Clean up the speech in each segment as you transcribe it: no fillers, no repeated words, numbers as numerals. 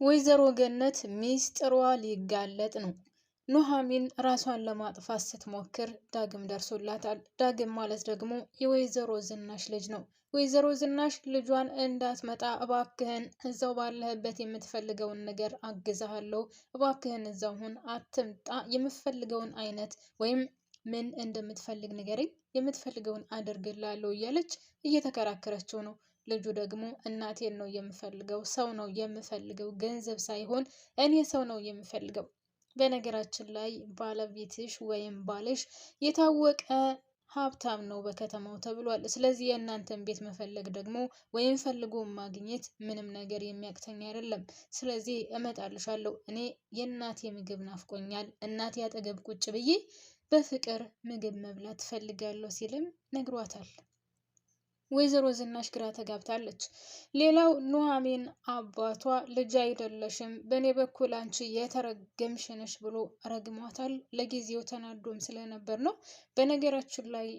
ወይዘሮ ገነት ሚስጥሯ ሊጋለጥ ነው። ኑሐሚን ራሷን ለማጥፋት ስትሞክር ዳግም ደርሶላታል። ዳግም ማለት ደግሞ የወይዘሮ ዝናሽ ልጅ ነው። ወይዘሮ ዝናሽ ልጇን እንዳትመጣ እባክህን እዛው ባለህበት የምትፈልገውን ነገር አግዛሃለሁ፣ እባክህን እዛው ሁን፣ አትምጣ፣ የምትፈልገውን አይነት ወይም ምን እንደምትፈልግ ንገረኝ፣ የምትፈልገውን አደርግልሃለሁ እያለች እየተከራከረችው ነው። ልጁ ደግሞ እናቴን ነው የምፈልገው፣ ሰው ነው የምፈልገው፣ ገንዘብ ሳይሆን እኔ ሰው ነው የምፈልገው። በነገራችን ላይ ባለቤትሽ ወይም ባልሽ የታወቀ ሀብታም ነው በከተማው ተብሏል። ስለዚህ የእናንተን ቤት መፈለግ ደግሞ ወይም ፈልጎ ማግኘት ምንም ነገር የሚያቅተኝ አይደለም። ስለዚህ እመጣልሻለሁ፣ እኔ የእናቴ ምግብ ናፍቆኛል፣ እናቴ አጠገብ ቁጭ ብዬ በፍቅር ምግብ መብላት ትፈልጋለሁ ሲልም ነግሯታል። ወይዘሮ ዝናሽ ግራ ተጋብታለች። ሌላው ኑሐሚን አባቷ ልጅ አይደለሽም፣ በእኔ በኩል አንቺ የተረገምሽ ነሽ ብሎ ረግሟታል። ለጊዜው ተናዶም ስለነበር ነው። በነገራችን ላይ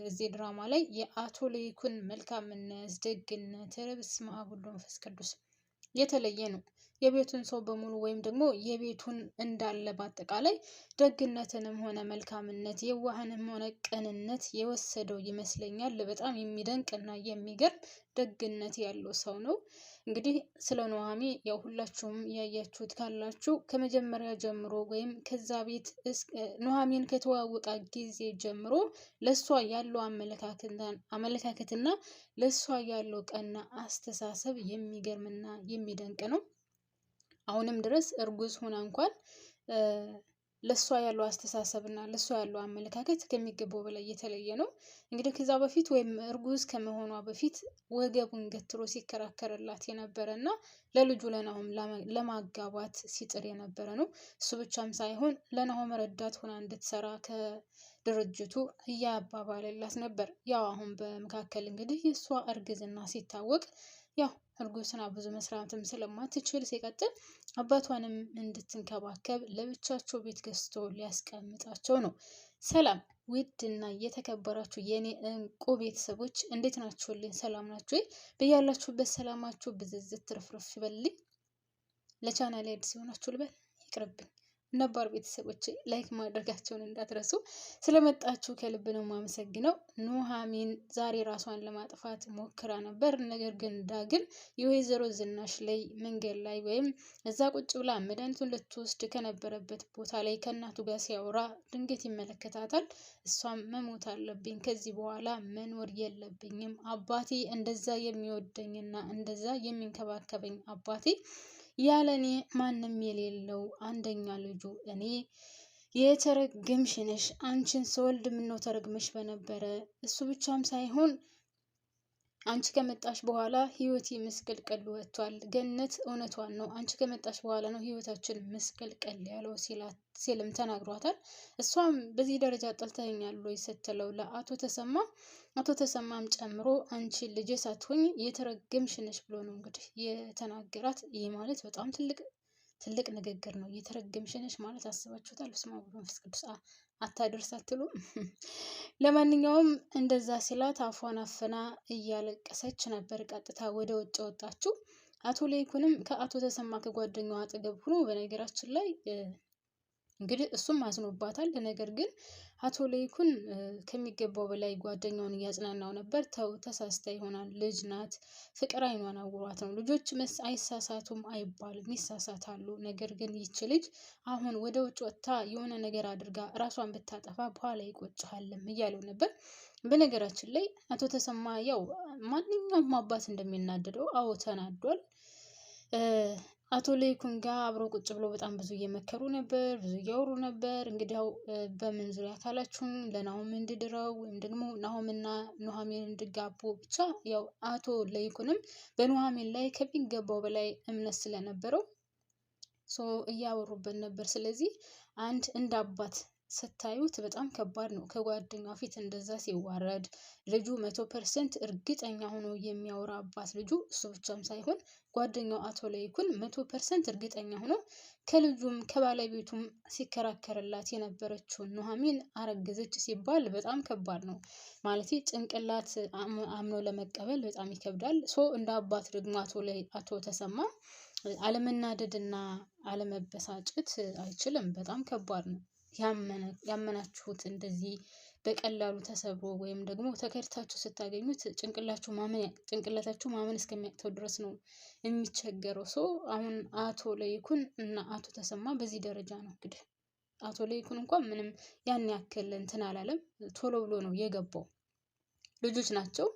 እዚህ ድራማ ላይ የአቶ ለይኩን መልካምነት፣ ደግነት፣ በስመ አብ ወወልድ ወመንፈስ ቅዱስ የተለየ ነው። የቤቱን ሰው በሙሉ ወይም ደግሞ የቤቱን እንዳለ በአጠቃላይ ደግነትንም ሆነ መልካምነት፣ የዋህንም ሆነ ቅንነት የወሰደው ይመስለኛል። በጣም የሚደንቅና የሚገርም ደግነት ያለው ሰው ነው። እንግዲህ ስለ ኑሐሚን ያው ሁላችሁም ያያችሁት ካላችሁ ከመጀመሪያ ጀምሮ ወይም ከዛ ቤት ኑሐሚን ከተዋወቃ ጊዜ ጀምሮ ለሷ ያለው አመለካከትና ለሷ ያለው ቀና አስተሳሰብ የሚገርምና የሚደንቅ ነው። አሁንም ድረስ እርጉዝ ሆና እንኳን ለሷ ያለው አስተሳሰብ እና ለሷ ያለው አመለካከት ከሚገባው በላይ የተለየ ነው። እንግዲህ ከዛ በፊት ወይም እርጉዝ ከመሆኗ በፊት ወገቡን ገትሮ ሲከራከርላት የነበረ እና ለልጁ ለናሆም ለማጋባት ሲጥር የነበረ ነው። እሱ ብቻም ሳይሆን ለናሆም ረዳት ሆና እንድትሰራ ከድርጅቱ እያባባለላት ነበር። ያው አሁን በመካከል እንግዲህ የእሷ እርግዝና ሲታወቅ ያው እርጉዝና ብዙ መስራትም ስለማትችል ሲቀጥል አባቷንም እንድትንከባከብ ለብቻቸው ቤት ገዝቶ ሊያስቀምጣቸው ነው። ሰላም ውድ እና የተከበራችሁ የኔ እንቁ ቤተሰቦች እንዴት ናችሁልኝ? ሰላም ናችሁ ወይ? በያላችሁበት ሰላማችሁ ብዝዝት ትርፍርፍ ይበልልኝ። ለቻናሌ አዲስ የሆናችሁ ልበል ይቅርብኝ። ነባር ቤተሰቦች ላይክ ማድረጋቸውን እንዳትረሱ። ስለመጣችሁ ከልብ ነው የማመሰግነው። ኑሐሚን ዛሬ ራሷን ለማጥፋት ሞክራ ነበር። ነገር ግን ዳግም የወይዘሮ ዝናሽ ላይ መንገድ ላይ ወይም እዛ ቁጭ ብላ መድኃኒቱን ልትወስድ ከነበረበት ቦታ ላይ ከእናቱ ጋር ሲያወራ ድንገት ይመለከታታል። እሷም መሞት አለብኝ፣ ከዚህ በኋላ መኖር የለብኝም፣ አባቴ እንደዛ የሚወደኝና እንደዛ የሚንከባከበኝ አባቴ ያለኔ ማንም የሌለው አንደኛ ልጁ እኔ የተረገምሽ ነሽ፣ አንቺን ስወልድ ምነው ተረግመሽ በነበረ። እሱ ብቻም ሳይሆን አንቺ ከመጣሽ በኋላ ህይወቴ ምስቅልቅል ወጥቷል። ገነት እውነቷን ነው፣ አንቺ ከመጣሽ በኋላ ነው ህይወታችን ምስቅልቅል ያለው ሲልም ተናግሯታል። እሷም በዚህ ደረጃ ጠልተኸኛል ወይ ስትለው ለአቶ ተሰማ፣ አቶ ተሰማም ጨምሮ አንቺ ልጅ ሳትሆኝ የተረገምሽ ነሽ ብሎ ነው እንግዲህ የተናገራት። ይህ ማለት በጣም ትልቅ ንግግር ነው። የተረገምሽ ነሽ ማለት አስባችሁታል? በስመ አብ ወወልድ ወመንፈስ ቅዱስ አታደርስ አትሉ። ለማንኛውም እንደዛ ሲላት አፏን አፍና እያለቀሰች ነበር ቀጥታ ወደ ውጭ ወጣችው። አቶ ለይኩንም ከአቶ ተሰማ ከጓደኛዋ አጠገብ ሆኖ በነገራችን ላይ እንግዲህ እሱም አዝኖባታል። ነገር ግን አቶ ለይኩን ከሚገባው በላይ ጓደኛውን እያጽናናው ነበር። ተው ተሳስታ ይሆናል፣ ልጅ ናት፣ ፍቅር አይኗን አውሯት ነው። ልጆች አይሳሳቱም አይባልም፣ ይሳሳታሉ። ነገር ግን ይች ልጅ አሁን ወደ ውጭ ወጥታ የሆነ ነገር አድርጋ ራሷን ብታጠፋ በኋላ ይቆጭሃልም እያለው ነበር። በነገራችን ላይ አቶ ተሰማ ያው ማንኛውም አባት እንደሚናደደው አዎ ተናዷል። አቶ ለይኩን ጋር አብረው ቁጭ ብሎ በጣም ብዙ እየመከሩ ነበር፣ ብዙ እያወሩ ነበር። እንግዲህ ያው በምን ዙሪያ ካላችሁም ለናሆም እንዲድረው ወይም ደግሞ ናሆምና ኑሐሚን እንዲጋቡ ብቻ ያው አቶ ለይኩንም በኑሐሚን ላይ ከሚገባው በላይ እምነት ስለነበረው እያወሩበት ነበር። ስለዚህ አንድ እንደ አባት ስታዩት በጣም ከባድ ነው። ከጓደኛው ፊት እንደዛ ሲዋረድ ልጁ 100% እርግጠኛ ሆኖ የሚያወራ አባት ልጁ እሱ ብቻም ሳይሆን ጓደኛው አቶ ለይኩን 100% እርግጠኛ ሆኖ ከልጁም ከባለቤቱም ሲከራከርላት የነበረችውን ኑሐሚን አረገዘች ሲባል በጣም ከባድ ነው። ማለት ጭንቅላት አምኖ ለመቀበል በጣም ይከብዳል። እንደ አባት ደግሞ አቶ ተሰማ አለመናደድና አለመበሳጨት አይችልም። በጣም ከባድ ነው። ያመናችሁት እንደዚህ በቀላሉ ተሰብሮ ወይም ደግሞ ተከድታችሁ ስታገኙት ጭንቅላታችሁ ማመን እስከሚያቅተው ድረስ ነው የሚቸገረው። ሰው አሁን አቶ ለይኩን እና አቶ ተሰማ በዚህ ደረጃ ነው እንግዲህ። አቶ ለይኩን እንኳን ምንም ያን ያክል እንትን አላለም፣ ቶሎ ብሎ ነው የገባው። ልጆች ናቸው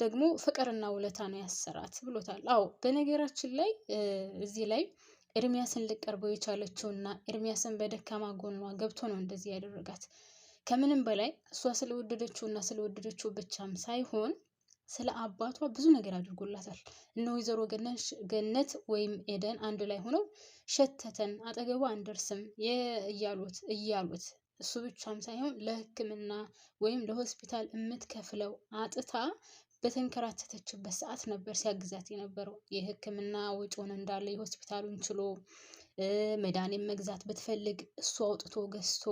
ደግሞ ፍቅርና ውለታ ነው ያሰራት ብሎታል። አዎ በነገራችን ላይ እዚህ ላይ ኤርሚያስን ልቀርበው የቻለችውና ኤርሚያስን በደካማ ጎኗ ገብቶ ነው እንደዚህ ያደረጋት። ከምንም በላይ እሷ ስለወደደችውና ስለወደደችው ብቻም ሳይሆን ስለ አባቷ ብዙ ነገር አድርጎላታል። እነ ወይዘሮ ገነት ወይም ኤደን አንድ ላይ ሆነው ሸተተን አጠገቧ አንደርስም እያሉት እሱ ብቻም ሳይሆን ለሕክምና ወይም ለሆስፒታል የምትከፍለው አጥታ በተንከራተተችበት ሰዓት ነበር ሲያግዛት የነበረው። የሕክምና ወጪውን እንዳለ የሆስፒታሉን ችሎ መድኃኒት መግዛት ብትፈልግ እሱ አውጥቶ ገዝቶ፣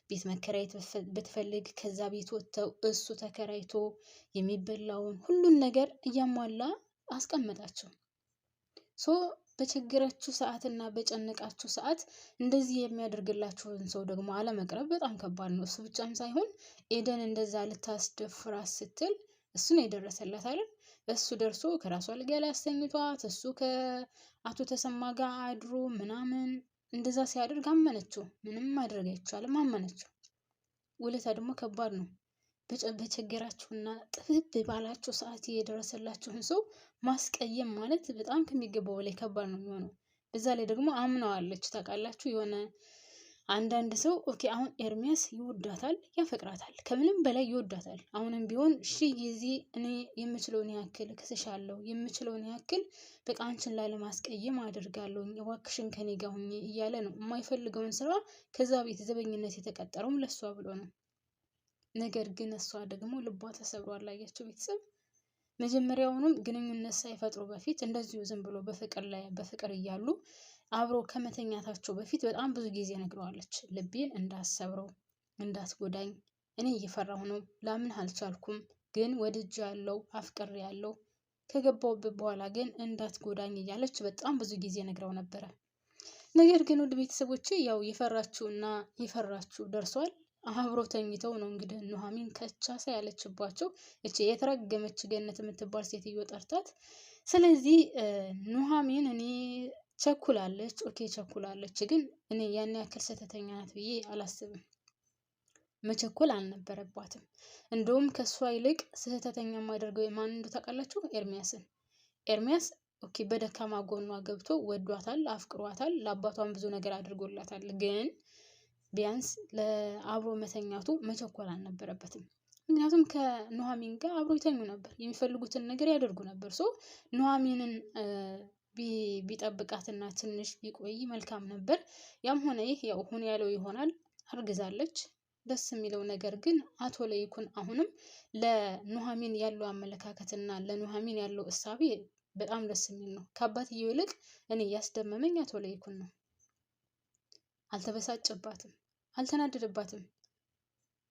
ቤት መከራየት ብትፈልግ ከዛ ቤት ወጥተው እሱ ተከራይቶ የሚበላውን ሁሉን ነገር እያሟላ አስቀመጣቸው። በችግራችሁ ሰዓት እና በጨነቃችሁ ሰዓት እንደዚህ የሚያደርግላችሁን ሰው ደግሞ አለመቅረብ በጣም ከባድ ነው። እሱ ብቻም ሳይሆን ኤደን እንደዛ ልታስደፍራት ስትል እሱ ነው የደረሰላት አይደል? እሱ ደርሶ ከራሷ አልጋ ላይ አስተኝቷት እሱ ከአቶ ተሰማ ጋር አድሮ ምናምን እንደዛ ሲያደርግ አመነችው። ምንም ማድረግ አይቻልም፣ አመነችው። ውለታ ደግሞ ከባድ ነው። በችግራችሁና ጥብብ ባላችሁ ሰዓት የደረሰላችሁን ሰው ማስቀየም ማለት በጣም ከሚገባው በላይ ከባድ ነው የሚሆነው። በዛ ላይ ደግሞ አምነዋለች። ታውቃላችሁ የሆነ አንዳንድ ሰው ኦኬ አሁን ኤርሚያስ ይወዳታል፣ ያፈቅራታል፣ ከምንም በላይ ይወዳታል። አሁንም ቢሆን ጊዜ እኔ የምችለውን ያክል ክስሻለሁ፣ የምችለውን ያክል በቃ አንቺን ላለማስቀየም አደርጋለሁ፣ እባክሽን ከኔ ጋር ሁኚ እያለ ነው የማይፈልገውን ስራ ከዛ ቤት ዘበኝነት የተቀጠረውም ለሷ ብሎ ነው። ነገር ግን እሷ ደግሞ ልቧ ተሰብሯል። አያችሁ ቤተሰብ፣ መጀመሪያውኑም ግንኙነት ሳይፈጥሩ በፊት እንደዚሁ ዝም ብሎ በፍቅር እያሉ አብሮ ከመተኛታቸው በፊት በጣም ብዙ ጊዜ ነግረዋለች። ልቤን እንዳሰብረው እንዳትጎዳኝ፣ እኔ እየፈራሁ ነው፣ ላምንህ አልቻልኩም፣ ግን ወድጄ ያለው አፍቅሬ ያለው ከገባሁበት በኋላ ግን እንዳትጎዳኝ እያለች በጣም ብዙ ጊዜ ነግረው ነበረ። ነገር ግን ውድ ቤተሰቦቼ ያው የፈራችሁ ደርሷል። አብሮ ተኝተው ነው እንግዲህ ኑሐሚን ከቻሳ ያለችባቸው እቺ የተረገመች ገነት የምትባል ሴትዮ ጠርታት። ስለዚህ ኑሐሚን እኔ ቸኩላለች፣ ኦኬ ቸኩላለች፣ ግን እኔ ያን ያክል ስህተተኛ ናት ብዬ አላስብም። መቸኮል አልነበረባትም። እንደውም ከሷ ይልቅ ስህተተኛ የማደርገው የማን እንደው ታውቃላችሁ? ኤርሚያስ ኦኬ በደካማ ጎኗ ገብቶ ወዷታል፣ አፍቅሯታል፣ ለአባቷም ብዙ ነገር አድርጎላታል። ግን ቢያንስ ለአብሮ መተኛቱ መቸኮል አልነበረበትም። ምክንያቱም ከኑሐሚን ጋር አብሮ ይተኙ ነበር፣ የሚፈልጉትን ነገር ያደርጉ ነበር። ኑሐሚንን ቢጠብቃትና ትንሽ ቢቆይ መልካም ነበር። ያም ሆነ ይህ ያው ሁን ያለው ይሆናል። አርግዛለች። ደስ የሚለው ነገር ግን አቶ ለይኩን አሁንም ለኑሐሚን ያለው አመለካከትና ለኑሐሚን ያለው እሳቤ በጣም ደስ የሚል ነው። ከአባትየው ይልቅ እኔ ያስደመመኝ አቶ ለይኩን ነው። አልተበሳጨባትም፣ አልተናደደባትም።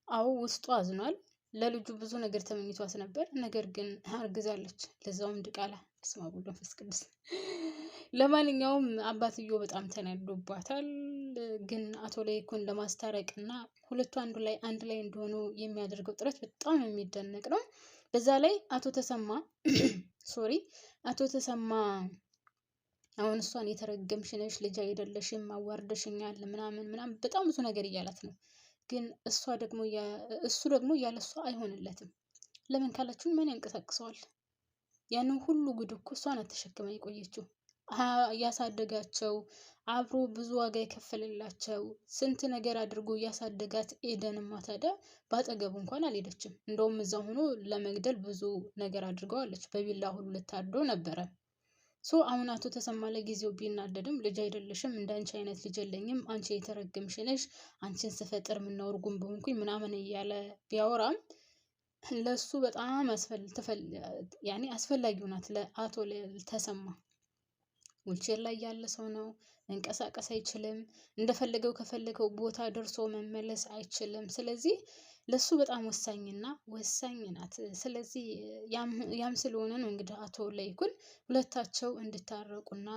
አዎ ውስጡ አዝኗል። ለልጁ ብዙ ነገር ተመኝቷት ነበር። ነገር ግን አርግዛለች፣ ለዛውም ድቃላ። በስመ አብ ወወልድ ወመንፈስ ቅዱስ። ለማንኛውም አባትየው በጣም ተናዶባታል። ግን አቶ ለይኩን ለማስታረቅ እና ሁለቱ አንድ ላይ እንደሆኑ የሚያደርገው ጥረት በጣም የሚደነቅ ነው። በዛ ላይ አቶ ተሰማ አሁን እሷን የተረገምሽ ነሽ፣ ልጅ አይደለሽም፣ አዋርደሽኛል ምናምን በጣም ብዙ ነገር እያላት ነው። ግን እሱ ደግሞ ያለ እሷ አይሆንለትም። ለምን ካላችሁ ምን ያንቀሳቅሰዋል? ያንን ሁሉ ጉድ እኮ እሷ ናት ተሸክማ የቆየችው። ያሳደጋቸው አብሮ ብዙ ዋጋ የከፈለላቸው ስንት ነገር አድርጎ ያሳደጋት ኤደንማ ታዲያ በአጠገቡ እንኳን አልሄደችም። እንደውም እዛ ሆኖ ለመግደል ብዙ ነገር አድርገዋለች። በቢላ ሁሉ ልታርዶ ነበረ። አሁን አቶ ተሰማ ለጊዜው ቢናደድም ልጅ አይደለሽም፣ እንዳንቺ አይነት ልጅ የለኝም፣ አንቺ የተረገምሽ ነሽ፣ አንቺን ስፈጥር ምነው እርጉም በሆንኩኝ ምናምን እያለ ቢያወራም ለሱ በጣም አስፈላጊው ናት ለአቶ ተሰማ። ዊልቼር ላይ ያለ ሰው ነው፣ መንቀሳቀስ አይችልም፣ እንደፈለገው ከፈለገው ቦታ ደርሶ መመለስ አይችልም። ስለዚህ ለሱ በጣም ወሳኝ ናት። ስለዚህ ያም ስለሆነ ነው እንግዲህ አቶ ለይኩን ሁለታቸው እንዲታረቁና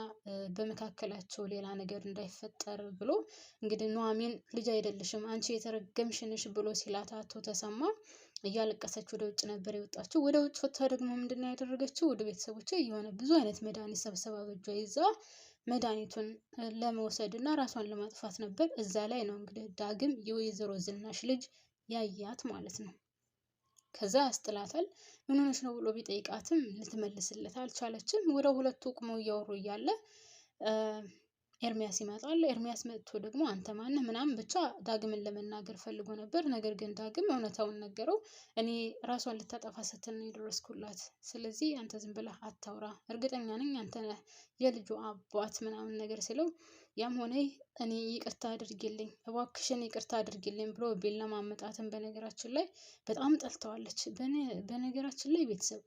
በመካከላቸው ሌላ ነገር እንዳይፈጠር ብሎ እንግዲህ ኑሐሚን ልጅ አይደለሽም አንቺ የተረገምሽ ነሽ ብሎ ሲላት አቶ ተሰማ እያለቀሰች ወደ ውጭ ነበር የወጣችው። ወደ ውጭ ወጥታ ደግሞ ምንድን ነው ያደረገችው? ወደ ቤተሰቦቿ የሆነ ብዙ አይነት መድኃኒት ሰብስባ በእጇ ይዛ መድኃኒቱን ለመውሰድ እና ራሷን ለማጥፋት ነበር። እዛ ላይ ነው እንግዲህ ዳግም የወይዘሮ ዝናሽ ልጅ ያያት ማለት ነው። ከዛ ያስጥላታል። ምን ሆነሽ ነው ብሎ ቢጠይቃትም ልትመልስለት አልቻለችም። ወደ ሁለቱ ቁመው እያወሩ እያለ ኤርሚያስ ይመጣል። ኤርሚያስ መጥቶ ደግሞ አንተ ማነህ ምናምን ብቻ ዳግምን ለመናገር ፈልጎ ነበር። ነገር ግን ዳግም እውነታውን ነገረው። እኔ ራሷን ልታጠፋ ስትል ነው የደረስኩላት። ስለዚህ አንተ ዝም ብለህ አታውራ፣ እርግጠኛ ነኝ አንተ ነህ የልጁ አባት ምናምን ነገር ሲለው ያም ሆነ እኔ ይቅርታ አድርጊልኝ፣ እባክሽን ይቅርታ አድርጊልኝ ብሎ ቢለማመጣትም በነገራችን ላይ በጣም ጠልተዋለች። በነገራችን ላይ ቤተሰብ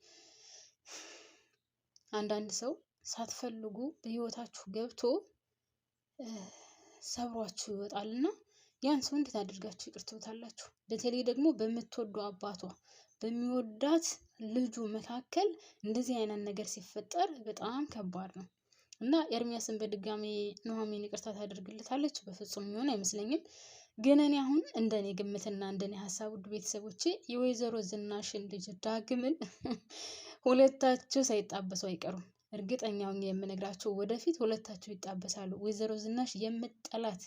አንዳንድ ሰው ሳትፈልጉ በህይወታችሁ ገብቶ ሰብሯችሁ ይወጣልና ያን ሰው እንዴት አድርጋችሁ ይቅር ትሉታላችሁ? በተለይ ደግሞ በምትወዱ አባቷ በሚወዳት ልጁ መካከል እንደዚህ አይነት ነገር ሲፈጠር በጣም ከባድ ነው። እና ኤርሚያስን በድጋሚ ኑሐሚን ይቅርታ ታደርግለታለች? በፍጹም የሚሆን አይመስለኝም። ግን እኔ አሁን እንደኔ ግምትና እንደኔ ሀሳብ ውድ ቤተሰቦቼ የወይዘሮ ዝናሽን ልጅ ዳግምን ሁለታቸው ሳይጣበሱ አይቀሩም። እርግጠኛውን የምነግራቸው ወደፊት ሁለታቸው ይጣበሳሉ። ወይዘሮ ዝናሽ የምትጠላት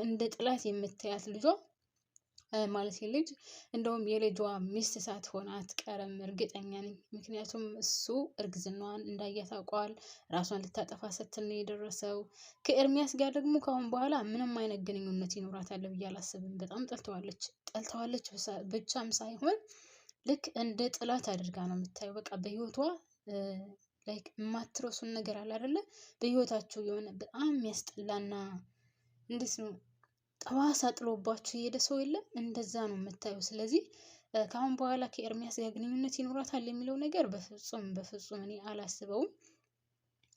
እንደ ጥላት የምታያት ልጇ ማለት ልጅ እንደውም የልጇ ሚስት ሳትሆን አትቀርም እርግጠኛ ነኝ። ምክንያቱም እሱ እርግዝናዋን እንዳየ ታውቋል። ራሷን ልታጠፋ ስትል ነው የደረሰው። ከኤርሚያስ ጋር ደግሞ ከአሁን በኋላ ምንም አይነት ግንኙነት ይኖራታል ብዬ አላስብም። በጣም ጠልተዋለች ብቻም ሳይሆን ልክ እንደ ጥላት አድርጋ ነው የምታየው። በቃ በህይወቷ ላይክ የማትረሱን ነገር አለ አይደለ? በህይወታቸው የሆነ በጣም የሚያስጠላና እንዴት ነው ጠባሳ ጥሎባችሁ የሄደ ሰው የለም? እንደዛ ነው የምታየው። ስለዚህ ከአሁን በኋላ ከኤርሚያስ ጋር ግንኙነት ይኖራታል የሚለው ነገር በፍጹም እኔ አላስበውም።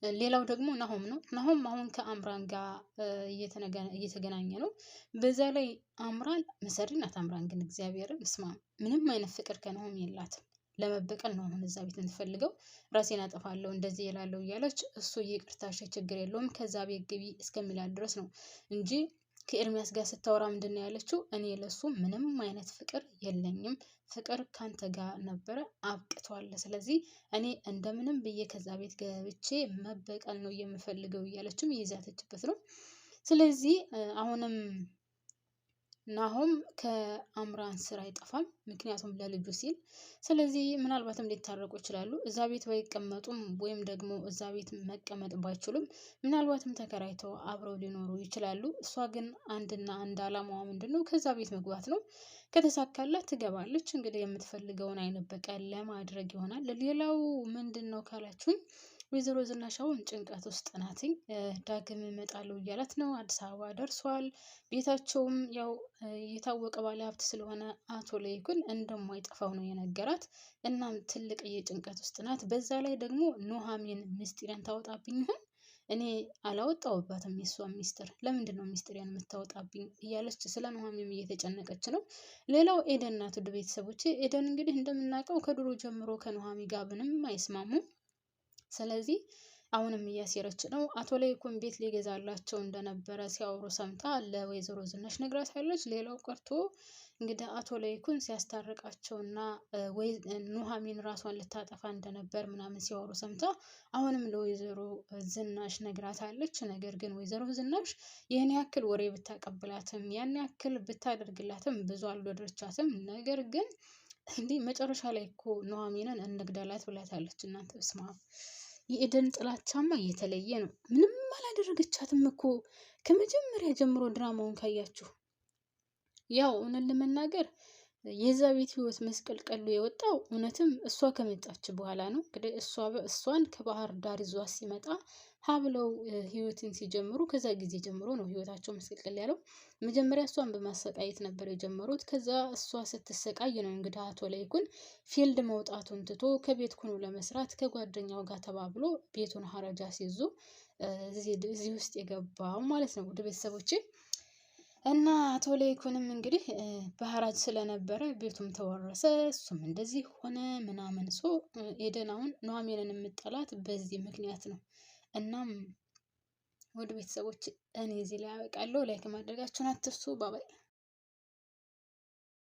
ሌላው ደግሞ ናሆም ነው። ናሆም አሁን ከአምራን ጋር እየተገናኘ ነው። በዛ ላይ አምራን መሰሪ ናት። አምራን ግን እግዚአብሔርን ስማ ምንም አይነት ፍቅር ከናሆም የላትም። ለመበቀል ነው አሁን እዛ ቤት የምትፈልገው። ራሴን አጠፋለሁ እንደዚህ እላለሁ እያለች እሱ ይቅርታሽ ችግር የለውም ከዛ ቤት ግቢ እስከሚላት ድረስ ነው እንጂ ከኤርሚያስ ጋር ስታወራ ምንድን ነው ያለችው? እኔ ለሱ ምንም አይነት ፍቅር የለኝም፣ ፍቅር ካንተ ጋር ነበረ አብቅቷል። ስለዚህ እኔ እንደምንም ብዬ ከዛ ቤት ገብቼ መበቀል ነው የምፈልገው እያለችም እየዛተችበት ነው። ስለዚህ አሁንም ናሆም ከአምራን ስራ አይጠፋም፣ ምክንያቱም ለልጁ ሲል። ስለዚህ ምናልባትም ሊታረቁ ይችላሉ። እዛ ቤት ባይቀመጡም ወይም ደግሞ እዛ ቤት መቀመጥ ባይችሉም ምናልባትም ተከራይተው አብረው ሊኖሩ ይችላሉ። እሷ ግን አንድና አንድ አላማዋ ምንድነው? ከዛ ቤት መግባት ነው። ከተሳካላት ትገባለች። እንግዲህ የምትፈልገውን አይነት በቀል ለማድረግ ይሆናል። ሌላው ምንድን ነው ካላችሁኝ ወይዘሮ ዝናሽ አሁን ጭንቀት ውስጥ ናትኝ። ዳግም እመጣለሁ እያላት ነው። አዲስ አበባ ደርሷል። ቤታቸውም ያው የታወቀ ባለ ሀብት ስለሆነ አቶ ለይኩን እንደማይጠፋው ነው የነገራት። እናም ትልቅ የጭንቀት ውስጥ ናት። በዛ ላይ ደግሞ ኑሐሚን ምስጢሬን ታወጣብኝ ይሆን? እኔ አላወጣሁባትም የሷን ሚስጥር፣ ለምንድን ነው ሚስጥሬን የምታወጣብኝ እያለች ስለ ኑሐሚን እየተጨነቀች ነው። ሌላው ኤደን ናት። ውድ ቤተሰቦቼ ኤደን እንግዲህ እንደምናውቀው ከድሮ ጀምሮ ከኑሐሚን ጋር ምንም አይስማሙም። ስለዚህ አሁንም እያሴረች ነው። አቶ ለይኩን ቤት ሊገዛላቸው እንደነበረ ሲያወሩ ሰምታ ለወይዘሮ ዝናሽ ነግራታለች። ሌላው ቀርቶ እንግዲህ አቶ ለይኩን ሲያስታርቃቸውና ኑሐሚን ራሷን ልታጠፋ እንደነበር ምናምን ሲያወሩ ሰምታ አሁንም ለወይዘሮ ዝናሽ ነግራታለች። ነገር ግን ወይዘሮ ዝናሽ ይህን ያክል ወሬ ብታቀብላትም ያን ያክል ብታደርግላትም ብዙ አልወደደቻትም። ነገር ግን እንዲህ መጨረሻ ላይ እኮ ኑሐሚንን እንግደላት ብላታለች። እናንተ ስማ የኤደን ጥላቻማ እየተለየ ነው። ምንም አላደረገቻትም እኮ ከመጀመሪያ ጀምሮ ድራማውን ካያችሁ። ያው እውነት ለመናገር የዛ ቤት ህይወት መስቀልቀሉ የወጣው እውነትም እሷ ከመጣች በኋላ ነው። እንግዲህ እሷን ከባህር ዳር ይዟት ሲመጣ ሀብለው ህይወትን ሲጀምሩ ከዛ ጊዜ ጀምሮ ነው ህይወታቸው መስቀልቀል ያለው። መጀመሪያ እሷን በማሰቃየት ነበር የጀመሩት። ከዛ እሷ ስትሰቃይ ነው እንግዲህ አቶ ለይኩን ፊልድ መውጣቱን ትቶ ከቤት ኩኑ ለመስራት ከጓደኛው ጋር ተባብሎ ቤቱን ሀረጃ ሲይዙ እዚህ ውስጥ የገባው ማለት ነው። ወደ ቤተሰቦቼ እና አቶ ለይኩንም እንግዲህ በሐራጅ ስለነበረ ቤቱም ተወረሰ፣ እሱም እንደዚህ ሆነ ምናምን። ኤደን አሁን ኑሐሚንን የምጠላት በዚህ ምክንያት ነው። እናም ወደ ቤተሰቦች እኔ እዚህ ላይ ያበቃለሁ። ላይክ ማድረጋችሁን አትርሱ። ባባይ